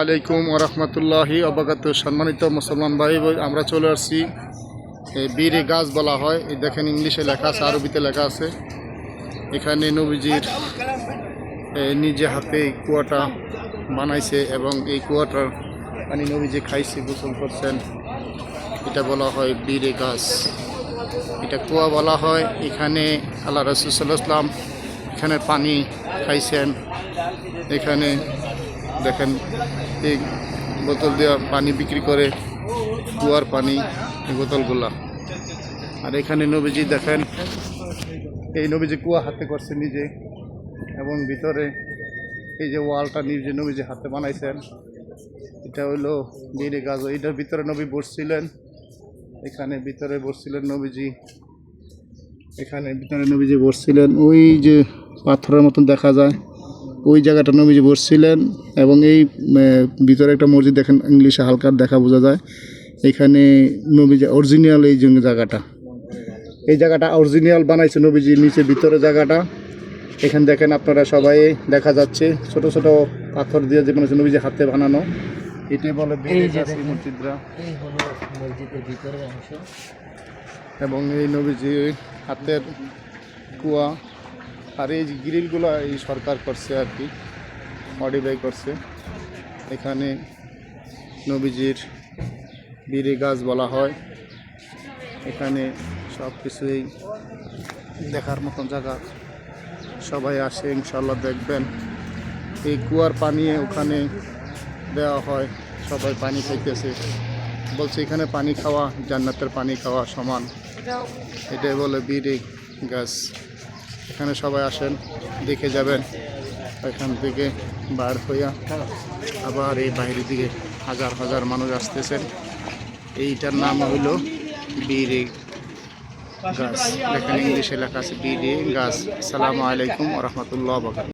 আলাইকুম ওরহমতুল্লাহি অবগত। সম্মানিত মুসলমান ভাই আমরা চলে আসছি বীরে গাছ বলা হয়। এই দেখেন ইংলিশে লেখা আছে, আরবিতে লেখা আছে। এখানে নবীজির নিজে হাতে এই কুয়াটা বানাইছে এবং এই কুয়াটার পানি নবীজি খাইছে, গোসল করছেন। এটা বলা হয় বীরে গাছ, এটা কুয়া বলা হয়। এখানে আল্লাহ রাসূল সাল্লাল্লাহু আলাইহি ওয়াসাল্লাম এখানে পানি খাইছেন। এখানে দেখেন এই বোতল দিয়ে পানি বিক্রি করে, কুয়ার পানি, এই বোতলগুলা। আর এখানে নবীজি দেখেন, এই নবীজি কুয়া হাতে করছে নিজে, এবং ভিতরে এই যে ওয়ালটা নিজে নবীজি হাতে বানাইছেন। এটা হইলো বীরে গাছ। এটার ভিতরে নবী বসছিলেন, এখানে ভিতরে বসছিলেন নবীজি, এখানে ভিতরে নবীজি বসছিলেন। ওই যে পাথরের মতন দেখা যায়, ওই জায়গাটা নবীজি বসছিলেন। এবং এই ভিতরে একটা মসজিদ দেখেন, ইংলিশে হালকা দেখা বোঝা যায়। এখানে নবীজি অরিজিনাল এই জায়গাটা, এই জায়গাটা অরিজিনাল বানাইছে নবীজি নিচে ভিতরে জায়গাটা। এখানে দেখেন আপনারা সবাই দেখা যাচ্ছে ছোট ছোট পাথর দিয়ে যে বানাইছে নবীজি হাতে বানানো। এটাই বলে মসজিদরা। এই হলো মসজিদের ভিতরের অংশ এবং এই নবীজি হাতের কুয়া। আর এই গ্রিলগুলো এই সরকার করছে আর কি, মডিফাই করছে। এখানে নবীজির বীরে গাছ বলা হয়। এখানে সব কিছুই দেখার মতন জায়গা, সবাই আসে ইনশাল্লাহ দেখবেন। এই কুয়ার পানি ওখানে দেওয়া হয়, সবাই পানি খাইতেছে, বলছে এখানে পানি খাওয়া জান্নাতের পানি খাওয়া সমান। এটাই বলে বীরে গাছ। এখানে সবাই আসেন, দেখে যাবেন। এখান থেকে বার হইয়া আবার এই বাইরের দিকে হাজার হাজার মানুষ আসতেছেন। এইটার নাম হইল বীরে গাছ। এখানে ইংলিশে লেখা আছে বীরে গাছ। আসসালামু আলাইকুম ওয়া রাহমাতুল্লাহি ওয়া বারাকাতুহু।